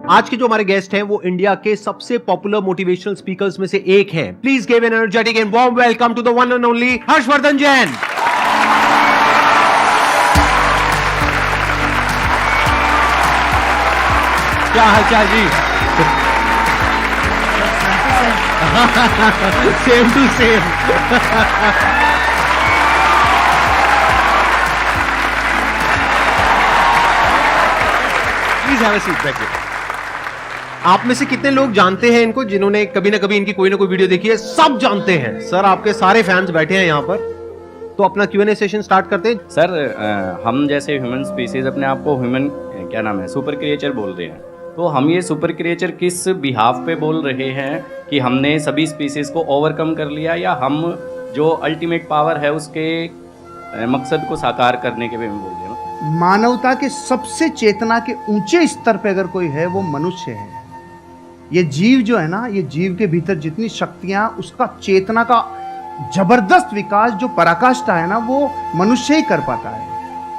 आज के जो हमारे गेस्ट हैं वो इंडिया के सबसे पॉपुलर मोटिवेशनल स्पीकर्स में से एक हैं। Please give an energetic and warm welcome to the one and only Harshvardhan Jain. क्या हालचाल जी? Same to same. Please have a seat, बैठिए। आप में से कितने लोग जानते हैं इनको, जिन्होंने कभी ना कभी इनकी कोई ना कोई वीडियो देखी है? सब जानते हैं सर, आपके सारे फैंस बैठे हैं यहाँ पर। तो अपना Q&A सेशन स्टार्ट करते हैं। सर हम जैसे ह्यूमन स्पीसीज अपने आप को ह्यूमन क्या नाम है सुपर क्रिएचर बोल रहे हैं, तो हम ये सुपर क्रिएचर किस बिहाफ पे बोल रहे हैं कि हमने सभी स्पीसीज को ओवरकम कर लिया, या हम जो अल्टीमेट पावर है उसके मकसद को साकार करने के वे में बोल रहे हैं? मानवता के सबसे चेतना के ऊंचे स्तर पे अगर कोई है वो मनुष्य है। ये जीव जो है ना, ये जीव के भीतर जितनी शक्तियां, उसका चेतना का जबरदस्त विकास, जो पराकाष्ठा है ना, वो मनुष्य ही कर पाता है।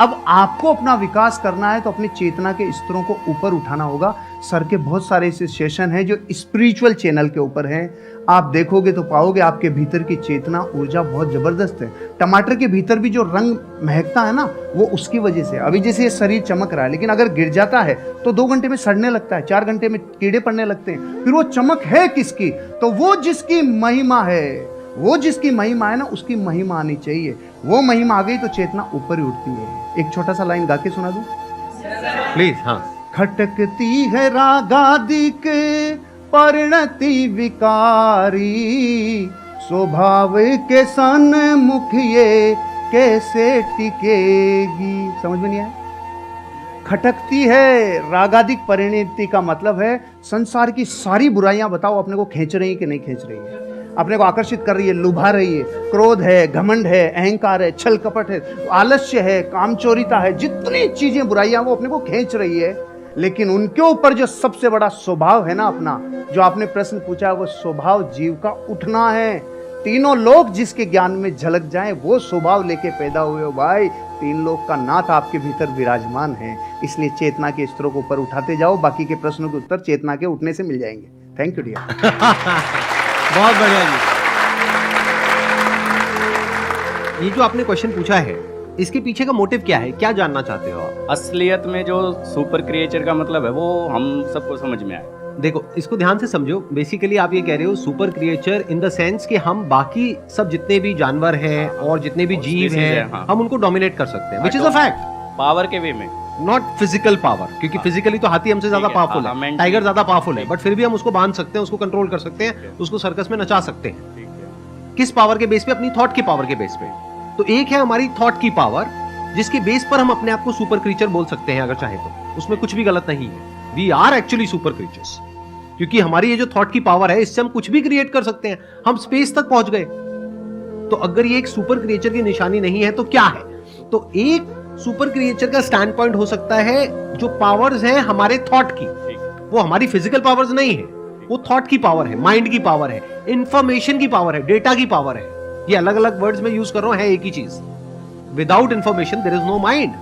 अब आपको अपना विकास करना है तो अपनी चेतना के स्तरों को ऊपर उठाना होगा। सर के बहुत सारे ऐसे सेशन हैं जो स्पिरिचुअल चैनल के ऊपर हैं, आप देखोगे तो पाओगे आपके भीतर की चेतना ऊर्जा बहुत जबरदस्त है। टमाटर के भीतर भी जो रंग महकता है ना, वो उसकी वजह से। अभी जैसे ये शरीर चमक रहा है, लेकिन अगर गिर जाता है तो 2 घंटे में सड़ने लगता है, 4 घंटे में कीड़े पड़ने लगते हैं। फिर वो चमक है किसकी? तो वो जिसकी महिमा है, वो जिसकी महिमा है ना, उसकी महिमा आनी चाहिए। वो महिमा आ गई तो चेतना ऊपर ही उठती है। एक छोटा सा लाइन गा के सुना दूं प्लीज? हाँ। खटकती है रागादिक परिणति विकारी, स्वभाव के सन्मुख ये कैसे टिकेगी। समझ में नहीं आया? खटकती है रागादिक परिणति का मतलब है संसार की सारी बुराइयां बताओ अपने को खींच रही है कि नहीं खींच रही है, अपने को आकर्षित कर रही है, लुभा रही है। क्रोध है, घमंड है, अहंकार है, छल कपट है, आलस्य है, कामचोरिता है, जितनी चीजें बुराइयां वो अपने को खींच रही है। लेकिन उनके ऊपर जो सबसे बड़ा स्वभाव है ना अपना, जो आपने प्रश्न पूछा, वो स्वभाव जीव का उठना है। तीनों लोग जिसके ज्ञान में झलक जाएं, वो स्वभाव लेके पैदा हुए हो भाई। 3 लोग का नाथ आपके भीतर विराजमान है, इसलिए चेतना के स्तरों को ऊपर उठाते जाओ। बाकी के प्रश्नों के उत्तर चेतना के उठने से मिल जाएंगे। Thank you dear. बहुत बढ़िया जी। ये जो आपने क्वेश्चन पूछा है, इसके पीछे का मोटिव क्या है? क्या जानना चाहते हो आप? असलियत में जो सुपर क्रिएचर का मतलब है वो हम सबको समझ में आए। देखो, इसको ध्यान से समझो। बेसिकली आप ये कह रहे हो super creature in the sense कि हम बाकी सब जितने भी जानवर हैं और जितने भी जीव हैं, हाँ। हम उनको डोमिनेट कर सकते हैं, which is a fact. Power के वे में, नॉट फिजिकल पावर, क्योंकि फिजिकली तो हाथी हमसे ज्यादा पावरफुल है, टाइगर ज्यादा पावरफुल है, बट फिर भी हम उसको बांध सकते हैं, उसको कंट्रोल कर सकते हैं, उसको सर्कस में नचा सकते हैं। किस पावर के बेस पे? अपनी थॉट की पावर के बेस पे। तो एक है हमारी थॉट की पावर, जिसके बेस पर हम अपने आप को सुपर क्रीचर बोल सकते हैं अगर चाहे तो। उसमें कुछ भी गलत नहीं है। We are actually super creatures, क्योंकि हमारी ये जो थॉट की पावर है, इससे हम कुछ भी क्रिएट कर सकते हैं। हम स्पेस तक पहुंच गए। तो अगर ये एक सुपर क्रिएचर की निशानी नहीं है तो क्या है? तो एक सुपर क्रिएचर का स्टैंड पॉइंट हो सकता है जो पावर्स हैं हमारे थॉट की, वो हमारी फिजिकल पावर्स नहीं है, वो थॉट की पावर है, माइंड की पावर है, इंफॉर्मेशन की पावर है, डेटा की पावर है। ये अलग अलग वर्ड्स में यूज कर रहा हूं, है एक ही चीज। Without information there is no mind.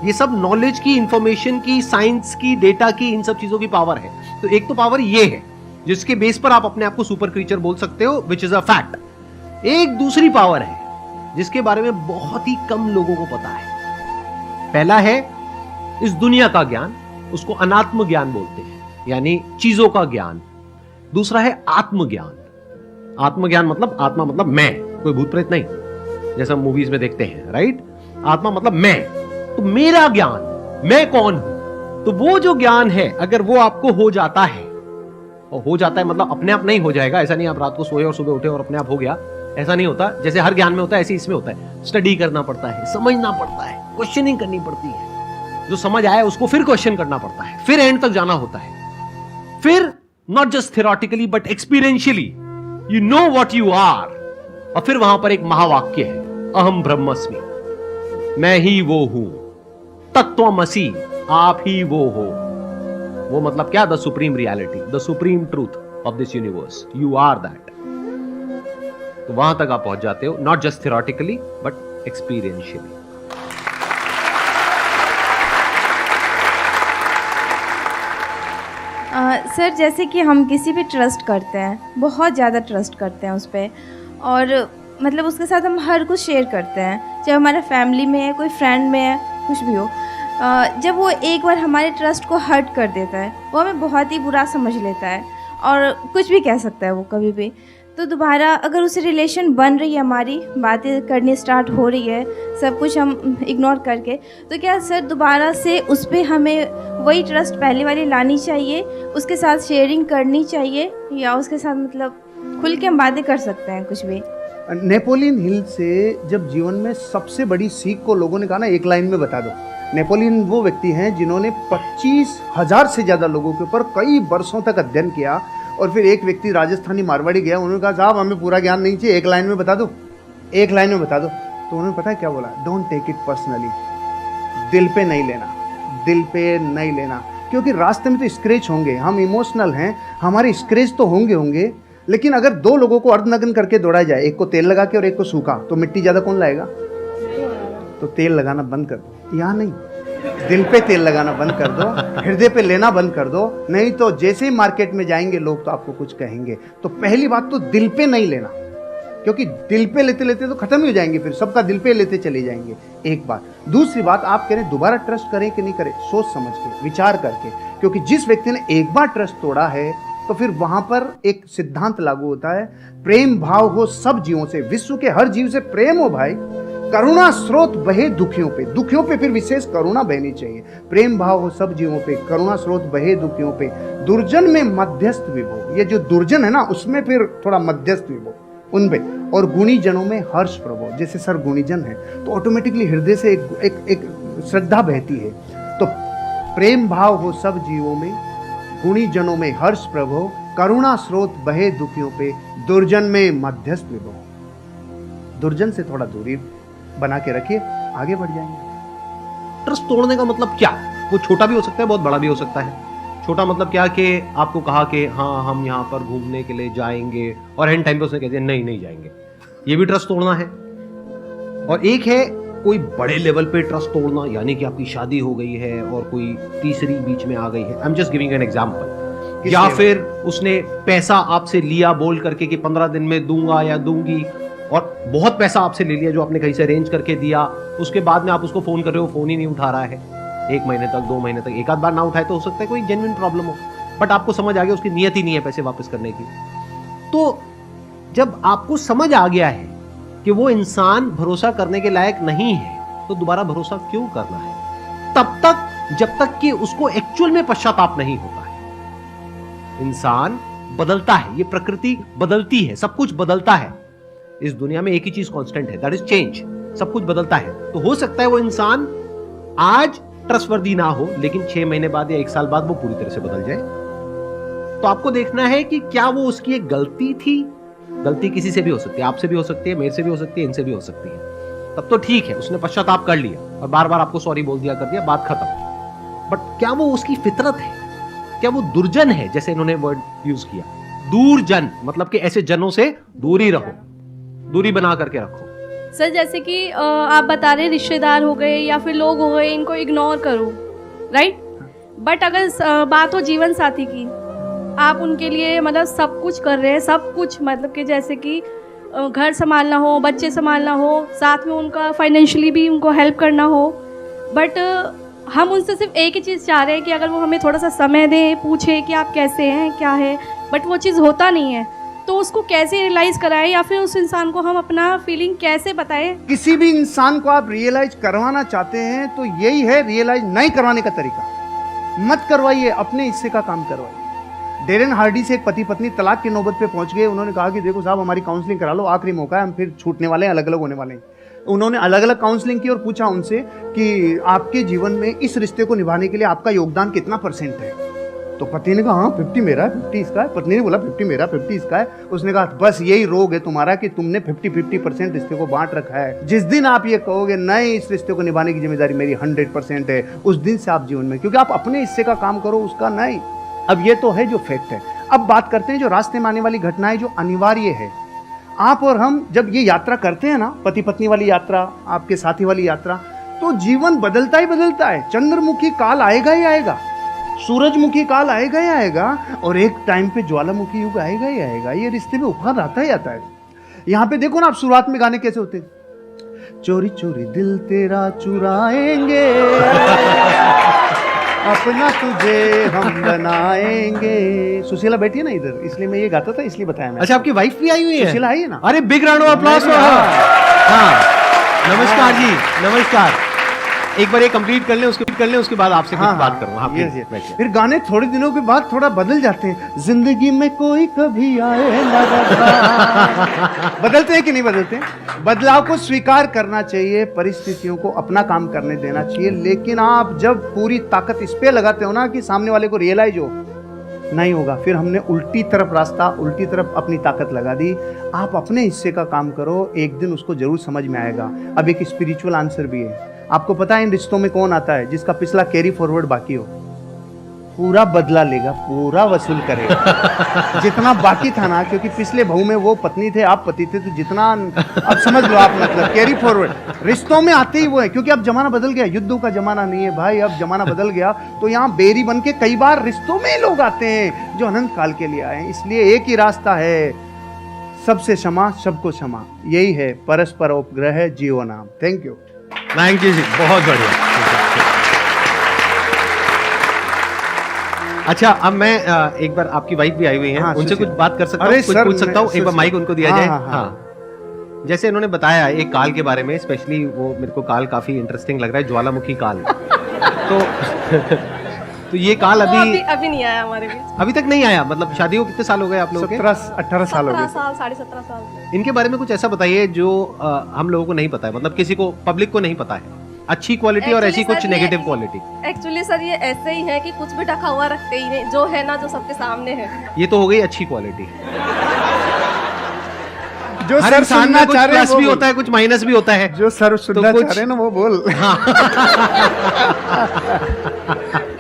ये सब नॉलेज की, इंफॉर्मेशन की, साइंस की, डेटा की, इन सब चीजों की पावर है। तो एक तो पावर ये है जिसके बेस पर आप अपने आप को सुपर क्रीचर बोल सकते हो, विच इज अ फैक्ट। एक दूसरी पावर है जिसके बारे में बहुत ही कम लोगों को पता है। पहला है इस दुनिया का ज्ञान, उसको अनात्म ज्ञान बोलते हैं, यानी चीजों का ज्ञान। दूसरा है आत्मज्ञान। आत्मज्ञान मतलब, आत्मा मतलब मैं, कोई भूत प्रेत नहीं, जैसा मूवीज में देखते हैं, राइट? आत्मा मतलब मैं। तो मेरा ज्ञान, मैं कौन हूं, तो वो जो ज्ञान है, अगर वो आपको हो जाता है, और हो जाता है मतलब अपने आप नहीं हो जाएगा, ऐसा नहीं आप रात को सोए और सुबह उठे और अपने आप हो गया, ऐसा नहीं होता। जैसे हर ज्ञान में होता है, ऐसे इसमें होता है। स्टडी करना पड़ता है, समझना पड़ता है, क्वेश्चनिंग करनी पड़ती है। जो समझ आया उसको फिर क्वेश्चन करना पड़ता है, फिर एंड तक जाना होता है। फिर not just theoretically but experientially you know what you are. और फिर वहां पर एक महावाक्य है, अहम ब्रह्मस्मि, मैं ही वो हूं, तत्त्वमसि, आप ही वो हो। वो मतलब क्या? The supreme reality, the supreme truth of this universe, you are that. तो वहां तक आप पहुंच जाते हो, not just theoretically but experientially. Sir जैसे कि हम किसी पे ट्रस्ट करते हैं, बहुत ज़्यादा ट्रस्ट करते हैं उस पर, और मतलब उसके साथ हम हर कुछ शेयर करते हैं, चाहे हमारा फैमिली में है, कोई फ्रेंड में है, कुछ भी हो। जब वो एक बार हमारे ट्रस्ट को हर्ट कर देता है, वो हमें बहुत ही बुरा समझ लेता है और कुछ भी कह सकता है वो कभी भी। तो दोबारा अगर उससे रिलेशन बन रही है, हमारी बातें करनी स्टार्ट हो रही है, सब कुछ हम इग्नोर करके, तो क्या सर दोबारा से उस पर हमें वही ट्रस्ट पहले वाली लानी चाहिए, उसके साथ शेयरिंग करनी चाहिए, या उसके साथ मतलब खुल के हम बातें कर सकते हैं कुछ भी? नेपोलियन हिल से जब जीवन में सबसे बड़ी सीख को लोगों ने कहा ना, एक लाइन में बता दो। नेपोलियन वो व्यक्ति हैं जिन्होंने 25,000 से ज़्यादा लोगों के ऊपर कई वर्षों तक अध्ययन किया, और फिर एक व्यक्ति राजस्थानी मारवाड़ी गया, उन्होंने कहा साहब हमें पूरा ज्ञान नहीं चाहिए, एक लाइन में बता दो, एक लाइन में बता दो। तो उन्होंने पता है क्या बोला? डोंट टेक इट पर्सनली, दिल पे नहीं लेना, दिल पे नहीं लेना, क्योंकि रास्ते में तो स्क्रैच होंगे, हम इमोशनल हैं, हमारे स्क्रैच तो होंगे, लेकिन अगर दो लोगों को अर्धनग्न करके दौड़ा जाए, एक को तेल लगा के और एक को सूखा, तो मिट्टी ज़्यादा कौन लाएगा? तो तेल लगाना बंद कर दो, यहाँ नहीं, दिल पे तेल लगाना बंद कर दो, हृदय पे लेना बंद कर दो, नहीं तो जैसे ही मार्केट में जाएंगे लोग तो आपको कुछ कहेंगे। तो पहली बात तो दिल पे नहीं लेना, क्योंकि दिल पे लेते लेते तो खत्म ही हो जाएंगे, फिर सबका दिल पे लेते चले जाएंगे, एक बात। दूसरी बात, आप कह रहे दोबारा ट्रस्ट करें कि नहीं करें, सोच समझ के, विचार करके, क्योंकि जिस व्यक्ति ने एक बार ट्रस्ट तोड़ा है तो फिर वहां पर एक सिद्धांत लागू होता है, प्रेम भाव हो सब जीवों से, विश्व के हर जीव से प्रेम हो भाई, करुणा स्रोत बहे दुखियों पे फिर विशेष करुणा बहनी चाहिए, प्रेम भाव हो सब जीवों पे, करुणा स्रोत बहे दुखियों पे, दुर्जन में मध्यस्थ विभो, ये जो दुर्जन है ना उसमें फिर थोड़ा मध्यस्थ विभो उनपे, और गुणी जनों में हर्ष प्रभो, जैसे सर गुणीजन है तो ऑटोमेटिकली हृदय से एक श्रद्धा बहती है। तो प्रेम भाव हो सब जीवों में, गुणी जनों में हर्ष प्रभो, करुणा स्रोत बहे दुखियों पे, दुर्जन में मध्यस्थ विभो। दुर्जन से थोड़ा दूरी बना के रखिए, आगे बढ़ जाएंगे। ट्रस्ट तोड़ने का मतलब क्या? वो छोटा भी हो सकता है, बहुत बड़ा भी हो सकता है। छोटा मतलब क्या कि आपको कहा कि हाँ हम यहाँ पर घूमने के लिए जाएंगे, और एंड टाइम पे उसने कह दिया नहीं जाएंगे, ये भी ट्रस्ट तोड़ना है। और एक है कोई बड़े लेवल पे ट्रस्ट तोड़ना, यानी कि आपकी शादी हो गई है और कोई तीसरी बीच में आ गई है, I am just giving an example, या फिर उसने पैसा आपसे लिया बोल करके कि 15 दिन में दूंगा या दूंगी, और बहुत पैसा आपसे ले लिया जो आपने कहीं से अरेंज करके दिया, उसके बाद में आप उसको फोन कर रहे हो, फोन ही नहीं उठा रहा है, 1 महीने तक 2 महीने तक, एक आध बार ना उठाए तो हो सकता है कोई जेन्युइन प्रॉब्लम हो, बट आपको समझ आ गया उसकी नियत ही नहीं है पैसे वापस करने की। तो जब आपको समझ आ गया है कि वो इंसान भरोसा करने के लायक नहीं है, तो दोबारा भरोसा क्यों करना है? तब तक जब तक कि उसको एक्चुअल में पश्चाताप नहीं होता है। इंसान बदलता है, ये प्रकृति बदलती है, सब कुछ बदलता है, इस दुनिया में एक ही चीज कांस्टेंट है, दैट इज चेंज, सब कुछ बदलता है। तो हो सकता है वो इंसान आज ट्रस्टवर्दी ना हो, लेकिन 6 महीने बाद या 1 साल बाद वो पूरी तरह से बदल जाए। तो आपको देखना है कि क्या वो उसकी एक गलती थी, गलती किसी से भी हो सकती है, आपसे भी हो सकती है, मेरे से भी हो सकती है, इनसे भी हो सकती है, तब तो ठीक है, उसने पश्चाताप कर लिया और बार बार आपको सॉरी बोल दिया, कर दिया, बात खत्म। बट क्या वो उसकी फितरत है? क्या वो दुर्जन है? जैसे इन्होंने वर्ड यूज किया दूरजन, मतलब कि ऐसे जनों से दूरी रहो, दूरी बना करके रखो। सर जैसे कि आप बता रहे रिश्तेदार हो गए या फिर लोग हो गए, इनको इग्नोर करो, राइट? बट अगर बात हो जीवन साथी की, आप उनके लिए मतलब सब कुछ कर रहे हैं, सब कुछ मतलब कि जैसे कि घर संभालना हो, बच्चे संभालना हो, साथ में उनका फाइनेंशियली भी उनको हेल्प करना हो, बट हम उनसे सिर्फ एक ही चीज़ चाह रहे हैं कि अगर वो हमें थोड़ा सा समय दें, पूछे कि आप कैसे हैं, क्या है, बट वो चीज़ होता नहीं है। तो उसको कैसे रियलाइज़ कराएं, या फिर उस इंसान को हम अपना फीलिंग कैसे बताएं? किसी भी इंसान को आप रियलाइज करवाना चाहते हैं तो यही है रियलाइज नहीं करवाने का तरीका। मत करवाइए, अपने हिस्से का काम करवाइए। डेरेन हार्डी से एक पति पत्नी तलाक की नौबत पे पहुंच गए। उन्होंने कहा कि देखो साहब हमारी काउंसलिंग करा लो, आखिरी मौका है, हम फिर छूटने वाले हैं, अलग अलग होने वाले हैं। उन्होंने अलग अलग काउंसलिंग की और पूछा उनसे कि आपके जीवन में इस रिश्ते को निभाने के लिए आपका योगदान कितना % है। तो पति ने कहा हाँ 50 मेरा है, 50 इसका है। पत्नी ने बोला 50 मेरा, 50 इसका है। उसने कहा बस यही रोग है तुम्हारा कि तुमने 50-50% रिश्ते को बांट रखा है। जिस दिन आप ये कहोगे नहीं इस रिश्ते को निभाने की जिम्मेदारी मेरी 100% है, उस दिन से आप जीवन में, क्योंकि आप अपने हिस्से का काम करो, उसका नहीं। अब ये तो है जो फैक्ट है। अब बात करते हैं जो रास्ते में आने वाली घटनाएं जो अनिवार्य है। आप और हम जब ये यात्रा करते हैं ना, पति पत्नी वाली यात्रा, आपके साथी वाली यात्रा, तो जीवन बदलता ही बदलता है। चंद्रमुखी काल आएगा ही आएगा। सूरजमुखी काल आएगा ही आएगा, और एक टाइम पे ज्वालामुखी युग आएगा ही आएगा। ये रिश्ते में उफान आता ही आता है। यहाँ पे देखो ना आप, शुरुआत में गाने कैसे होते हैं, चोरी चोरी दिल तेरा चुराएंगे अपना तुझे हम बनाएंगे। सुशीला बैठी है ना इधर, इसलिए मैं ये गाता था, इसलिए बताया मैं। अच्छा, आपकी वाइफ भी आई हुई है? सुशीला आई है ना। अरे big round of applause for her. हाँ, नमस्कार जी, नमस्कार। एक बार ये कंप्लीट कर लें, उसके बाद आपसे कुछ बात करूंगा। हाँ, yes, yes। फिर गाने थोड़े दिनों के बाद थोड़ा बदल जाते हैं। जिंदगी में कोई कभी आए ना रहा। बदलते हैं कि नहीं बदलते? बदलाव को स्वीकार करना चाहिए, परिस्थितियों को अपना काम करने देना चाहिए। लेकिन आप जब पूरी ताकत इस पे लगाते हो ना कि सामने वाले को रियलाइज हो, नहीं होगा, फिर हमने उल्टी तरफ रास्ता, उल्टी तरफ अपनी ताकत लगा दी। आप अपने हिस्से का काम करो, एक दिन उसको जरूर समझ में आएगा। अब एक स्पिरिचुअल आंसर भी है। आपको पता है इन रिश्तों में कौन आता है? जिसका पिछला कैरी फॉरवर्ड बाकी हो, पूरा बदला लेगा, पूरा वसूल करेगा जितना बाकी था ना। क्योंकि पिछले बहू में वो पत्नी थे, आप पति थे, तो जितना अब समझ लो आप, मतलब कैरी फॉरवर्ड रिश्तों में आते ही वो है। क्योंकि अब जमाना बदल गया, युद्धों का जमाना नहीं है भाई, अब जमाना बदल गया। तो यहाँ बेरी बन के कई बार रिश्तों में लोग आते हैं जो अनंत काल के लिए आए हैं। इसलिए एक ही रास्ता है, सबसे क्षमा, सबको क्षमा, यही है परस्पर उपग्रह जियो नाम। Thank you. थैंक यू जी, बहुत बढ़िया। अच्छा, अब मैं एक बार, आपकी वाइफ भी आई हुई है, हाँ, उनसे कुछ बात कर सकता हूँ, कुछ पूछ सकता हूँ? एक बार माइक उनको दिया जाए। हाँ, जैसे इन्होंने बताया एक काल के बारे में, स्पेशली वो मेरे को काल काफी इंटरेस्टिंग लग रहा है, ज्वालामुखी काल। तो ये काल अभी नहीं आया हमारे बीच। अभी तक नहीं आया। मतलब शादी को कितने साल हो गए आप लोगों के? 17-18 साल हो गए। 17 साल, 17.5 साल। इनके बारे में कुछ ऐसा बताइए जो हम लोगों को नहीं पता है, मतलब किसी को, पब्लिक को नहीं पता है, अच्छी क्वालिटी और ऐसी कुछ नेगेटिव क्वालिटी। एक्चुअली सर ये ऐसे ही है कि कुछ भी ढका हुआ रखते ही नहीं, जो है ना, जो सबके सामने है। ये तो हो गई अच्छी क्वालिटी। जो हर इंसान में कुछ प्लस भी होता है, कुछ माइनस भी होता है। जो सर सुनना चाह रहे हैं ना वो बोल।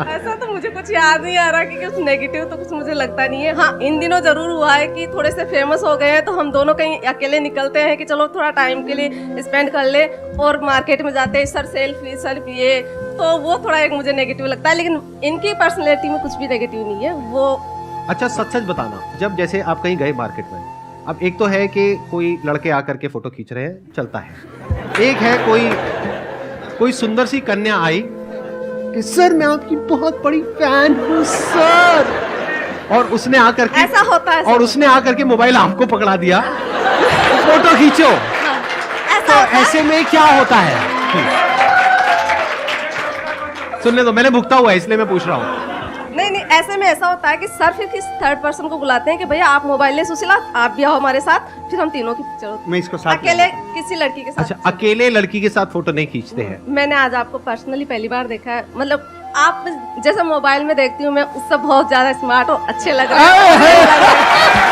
ऐसा तो मुझे कुछ याद नहीं आ रहा कि कुछ नेगेटिव तो कुछ मुझे लगता नहीं है। हाँ, इन दिनों जरूर हुआ है कि थोड़े से फेमस हो गए हैं, तो हम दोनों कहीं अकेले निकलते हैं कि चलो थोड़ा टाइम के लिए स्पेंड कर ले, और मार्केट में जाते हैं, सर सेल्फी ये, तो वो थोड़ा एक मुझे नेगेटिव लगता है। लेकिन इनकी पर्सनैलिटी में कुछ भी नेगेटिव नहीं है वो। अच्छा, सच सच बताना, जब जैसे आप कहीं गए मार्केट में, अब एक तो है कि कोई लड़के आकर के फोटो खींच रहे हैं, चलता है। एक है कोई सुंदर सी कन्या आई कि सर मैं आपकी बहुत बड़ी फैन हूँ सर, और उसने आकर के, ऐसा होता है, और उसने आकर के मोबाइल आपको पकड़ा दिया, फोटो खींचो। तो ऐसे में क्या होता है? सुनने दो, मैंने भुगता हुआ है इसलिए मैं पूछ रहा हूँ। नहीं, ऐसे में ऐसा होता है कि सर फिर किस थर्ड पर्सन को बुलाते हैं कि भैया आप मोबाइल ले, सुशीला आप भी आओ हमारे साथ, फिर हम तीनों की पिक्चर, मैं इसको साथ अकेले किसी लड़की के साथ। अच्छा, अकेले लड़की के साथ फोटो नहीं खींचते हैं? मैंने आज आपको पर्सनली पहली बार देखा है। मतलब आप जैसे मोबाइल में देखती हूँ मैं, उससे बहुत ज्यादा स्मार्ट और अच्छे लग रहे हैं।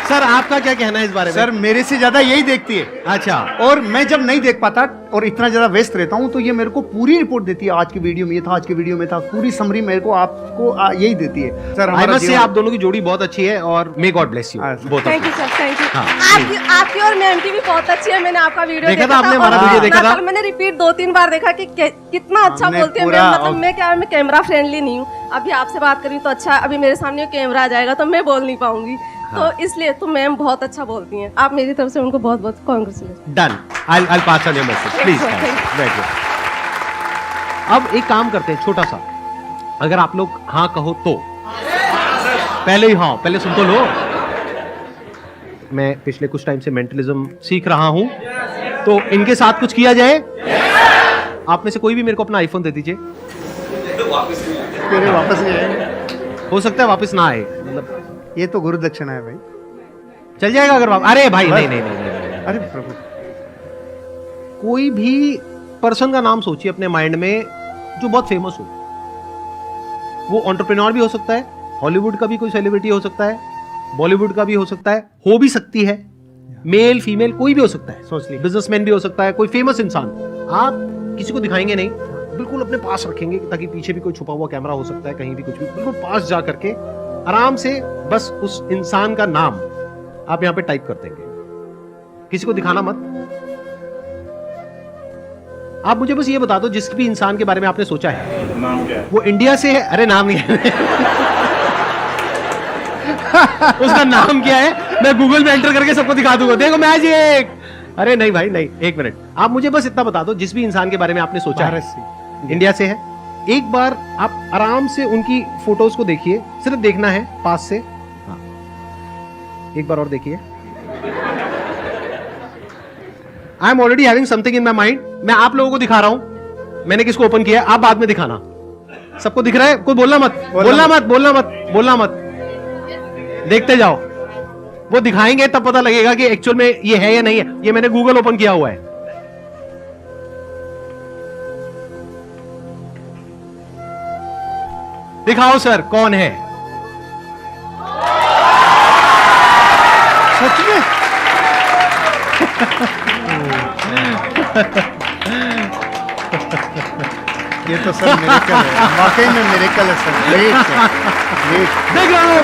सर आपका क्या कहना है इस बारे में? सर मेरे से ज्यादा यही देखती है। अच्छा, और मैं जब नहीं देख पाता और इतना ज्यादा व्यस्त रहता हूँ, तो ये मेरे को पूरी रिपोर्ट देती है, आज की वीडियो में ये था, आज की वीडियो में था, पूरी समरी मेरे को आपको यही देती है। सर हमारा से आप दोनों की जोड़ी बहुत अच्छी है, और may God bless you. Thank you sir, thank you. हाँ, आपकी और मैम की भी बहुत अच्छी है। मैंने आपका वीडियो देखा था, आपने हमारा वीडियो देखा था? मैंने रिपीट 2-3 बार देखा कि कितना अच्छा बोलती है। मतलब मैं कैमरा फ्रेंडली नहीं हूँ। अभी आपसे बात करी तो अच्छा, अभी मेरे सामने कैमरा आ जाएगा तो मैं बोल नहीं पाऊंगी। तो इसलिए तो मैम बहुत अच्छा बोलती हैं। आप मेरी तरफ से उनको बहुत बहुत congratulation. Done, I'll pass on your message, please. बैठिए। अब एक काम करते हैं छोटा सा, अगर आप लोग हाँ कहो तो, पहले ही हाँ, पहले सुन तो लो। मैं पिछले कुछ टाइम से मेंटलिज्म सीख रहा हूं, तो इनके साथ कुछ किया जाए। आप में से कोई भी मेरे को अपना आईफोन दे दीजिए। मेरे वापस नहीं आए, हो सकता है वापस ना आए, मतलब ये तो गुरु दक्षिणा है भाई, चल जाएगा अगर अरे भाई नहीं। अरे प्रभु, कोई भी पर्सन का नाम सोचिए अपने माइंड में जो बहुत फेमस हो। वो एंटरप्रेन्योर भी हो सकता है, हॉलीवुड का भी कोई सेलिब्रिटी हो सकता है, बॉलीवुड का भी हो सकता है, हो भी सकती है, मेल फीमेल कोई भी हो सकता है, सोच ली, बिजनेसमैन भी हो सकता है, कोई फेमस इंसान। आप किसी को दिखाएंगे नहीं, बिल्कुल अपने पास रखेंगे, ताकि पीछे भी कोई छुपा हुआ कैमरा हो सकता है, कहीं भी कुछ भी, बिल्कुल पास जा करके आराम से बस उस इंसान का नाम आप यहां पे टाइप कर देंगे, किसी को दिखाना मत। आप मुझे बस ये बता दो, जिस भी इंसान के बारे में आपने सोचा है नाम क्या है? वो इंडिया से है? अरे नाम नहीं है। उसका नाम क्या है मैं गूगल में एंटर करके सबको दिखा दूंगा, देखो मैजिक। अरे नहीं भाई नहीं, एक मिनट, आप मुझे बस इतना बता दो, जिस भी इंसान के बारे में आपने सोचा है भारत से। इंडिया से है, एक बार आप आराम से उनकी फोटोज को देखिए, सिर्फ देखना है पास से। हाँ, एक बार और देखिए। I am already having something in my mind. मैं आप लोगों को दिखा रहा हूं मैंने किसको ओपन किया, आप बाद में दिखाना। सबको दिख रहा है? कोई बोलना मत, बोलना मत, बोलना मत, बोलना मत, देखते जाओ। वो दिखाएंगे तब पता लगेगा कि एक्चुअल में ये है या नहीं है। ये मैंने गूगल ओपन किया हुआ है। दिखाओ सर कौन है। सच में? ये तो सर मिरेकल है, वाकई में मिरेकल है सर। Great sir, great. देख रहा हूं